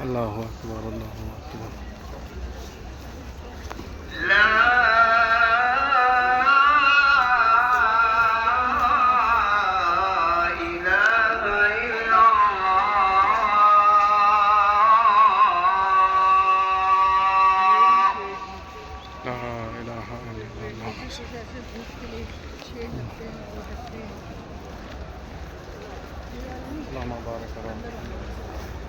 الله أكبر الله أكبر. لا إله إلا الله. لا إله إلا الله. اللهم بارك على محمد.